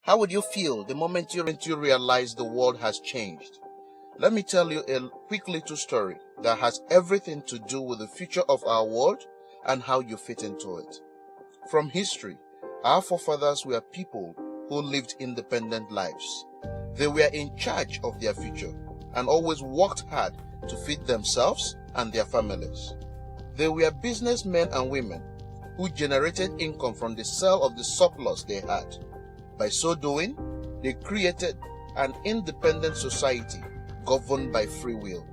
How would you feel the moment you realize the world has changed? Let me tell you a quick little story that has everything to do with the future of our world and how you fit into it. From history, our forefathers were people who lived independent lives. They were in charge of their future and always worked hard to feed themselves and their families. They were businessmen and women who generated income from the sale of the surplus they had. By so doing, they created an independent society governed by free will.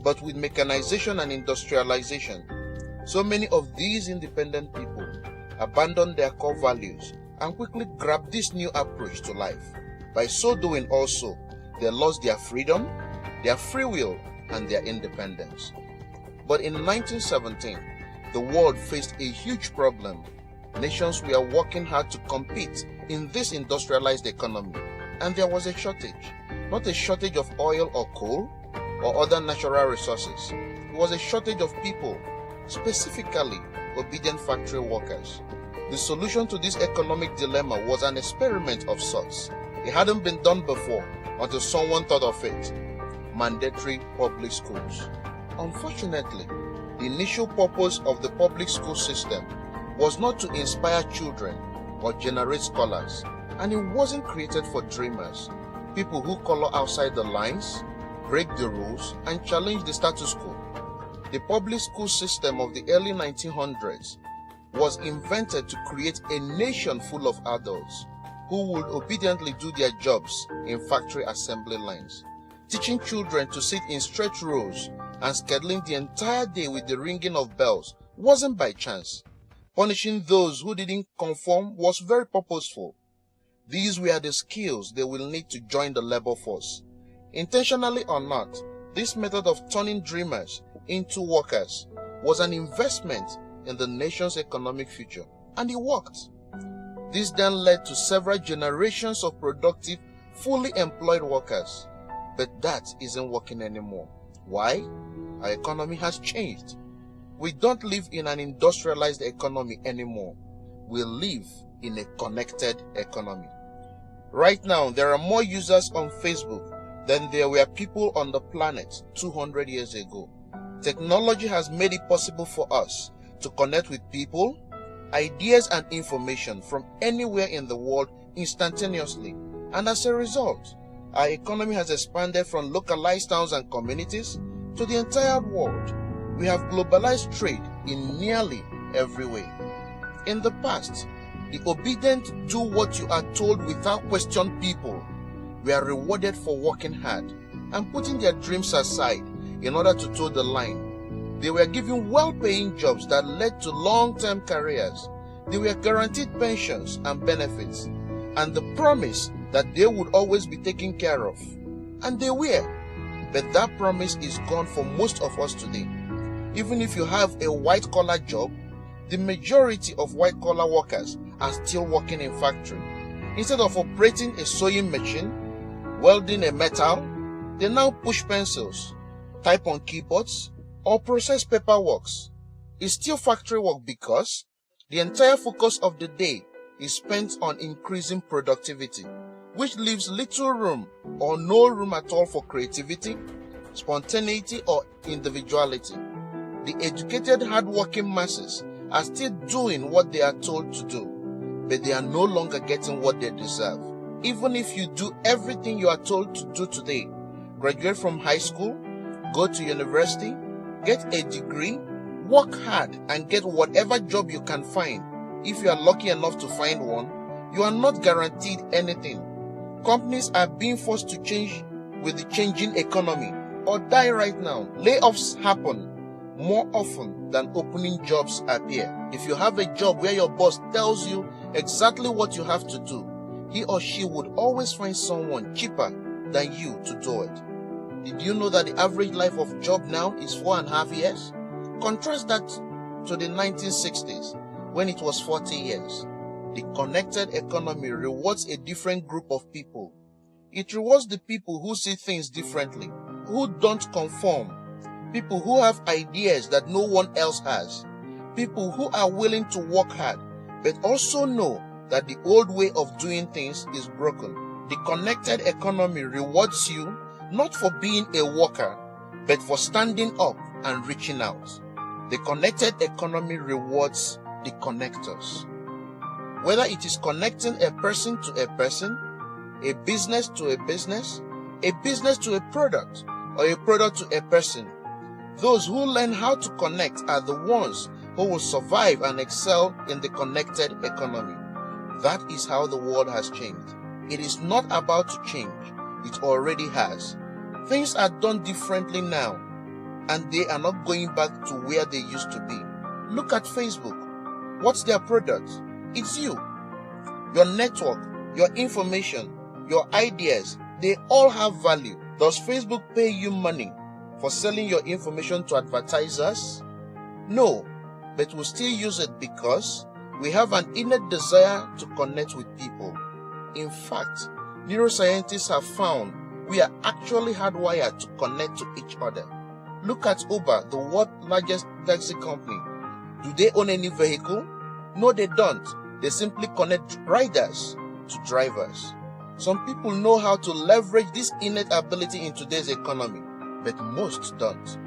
But with mechanization and industrialization, so many of these independent people abandoned their core values and quickly grabbed this new approach to life. By so doing also, they lost their freedom, their free will, and their independence. But in 1917, the world faced a huge problem. Nations were working hard to compete in this industrialized economy, and there was a shortage. Not a shortage of oil or coal or other natural resources. It was a shortage of people, specifically obedient factory workers. The solution to this economic dilemma was an experiment of sorts. It hadn't been done before until someone thought of it: mandatory public schools. Unfortunately, the initial purpose of the public school system was not to inspire children or generate scholars, and it wasn't created for dreamers, people who color outside the lines, break the rules, and challenge the status quo. The public school system of the early 1900s was invented to create a nation full of adults who would obediently do their jobs in factory assembly lines. Teaching children to sit in straight rows and scheduling the entire day with the ringing of bells wasn't by chance. Punishing those who didn't conform was very purposeful. These were the skills they will need to join the labor force. Intentionally or not, this method of turning dreamers into workers was an investment in the nation's economic future, and it worked. This then led to several generations of productive, fully employed workers. But that isn't working anymore. Why? Our economy has changed. We don't live in an industrialized economy anymore. We live in a connected economy. Right now, there are more users on Facebook than there were people on the planet 200 years ago. Technology has made it possible for us to connect with people, ideas, and information from anywhere in the world instantaneously. And as a result, our economy has expanded from localized towns and communities to the entire world. We have globalized trade in nearly every way. In the past, the obedient do what you are told without question people were rewarded for working hard and putting their dreams aside in order to toe the line. They were given well-paying jobs that led to long-term careers. They were guaranteed pensions and benefits, and the promise that they would always be taken care of. And they were. But that promise is gone for most of us today. Even if you have a white-collar job, the majority of white-collar workers are still working in factory. Instead of operating a sewing machine, welding a metal, they now push pencils, type on keyboards, or process paperwork. It's still factory work because the entire focus of the day is spent on increasing productivity, which leaves little room or no room at all for creativity, spontaneity, or individuality. The educated, hard-working masses are still doing what they are told to do, but they are no longer getting what they deserve. Even if you do everything you are told to do today, graduate from high school, go to university, get a degree, work hard, and get whatever job you can find. If you are lucky enough to find one, you are not guaranteed anything. Companies are being forced to change with the changing economy or die right now. Layoffs happen more often than opening jobs appear. If you have a job where your boss tells you exactly what you have to do, he or she would always find someone cheaper than you to do it. Did you know that the average life of job now is 4.5 years? Contrast that to the 1960s when it was 40 years. The connected economy rewards a different group of people. It rewards the people who see things differently, who don't conform, people who have ideas that no one else has, people who are willing to work hard, but also know that the old way of doing things is broken. The connected economy rewards you not for being a worker, but for standing up and reaching out. The connected economy rewards the connectors. Whether it is connecting a person to a person, a business to a business to a product, or a product to a person, those who learn how to connect are the ones who will survive and excel in the connected economy. That is how the world has changed. It is not about to change. It already has. Things are done differently now, and they are not going back to where they used to be. Look at Facebook. What's their product? It's you. Your network, your information, your ideas, they all have value. Does Facebook pay you money for selling your information to advertisers? No, but we'll still use it because we have an innate desire to connect with people. In fact, neuroscientists have found we are actually hardwired to connect to each other. Look at Uber, the world's largest taxi company. Do they own any vehicle? No, they don't. They simply connect riders to drivers. Some people know how to leverage this innate ability in today's economy, but most don't.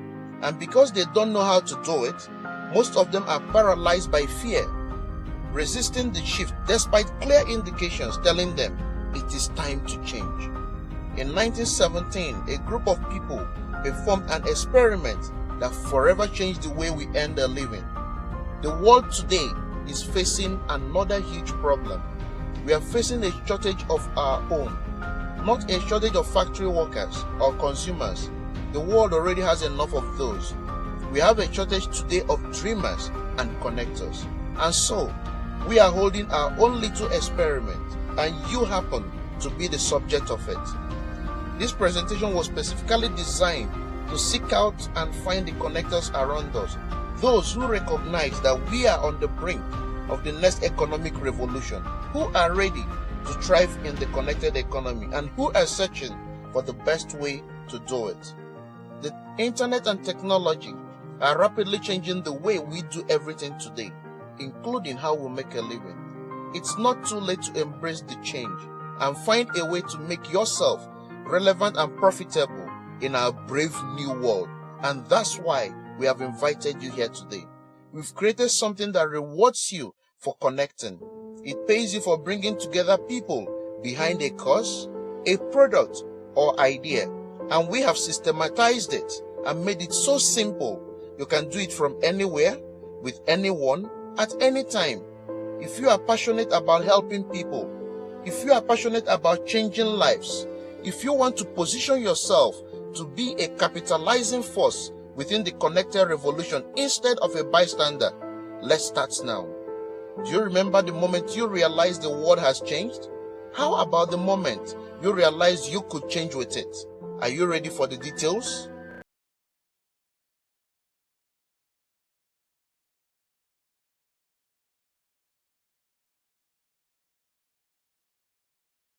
And because they don't know how to do it, most of them are paralyzed by fear, resisting the shift despite clear indications telling them it is time to change. In 1917, a group of people performed an experiment that forever changed the way we earn a living. The world today is facing another huge problem. We are facing a shortage of our own, not a shortage of factory workers or consumers. The world already has enough of those. We have a shortage today of dreamers and connectors. And so, we are holding our own little experiment, and you happen to be the subject of it. This presentation was specifically designed to seek out and find the connectors around us, those who recognize that we are on the brink of the next economic revolution, who are ready to thrive in the connected economy, and who are searching for the best way to do it. The internet and technology are rapidly changing the way we do everything today, including how we make a living. It's not too late to embrace the change and find a way to make yourself relevant and profitable in our brave new world. And that's why we have invited you here today. We've created something that rewards you for connecting. It pays you for bringing together people behind a cause, a product, or idea. And we have systematized it and made it so simple you can do it from anywhere, with anyone, at any time. If you are passionate about helping people, if you are passionate about changing lives, if you want to position yourself to be a capitalizing force within the connected revolution instead of a bystander, let's start now. Do you remember the moment you realized the world has changed? How about the moment you realized you could change with it? Are you ready for the details?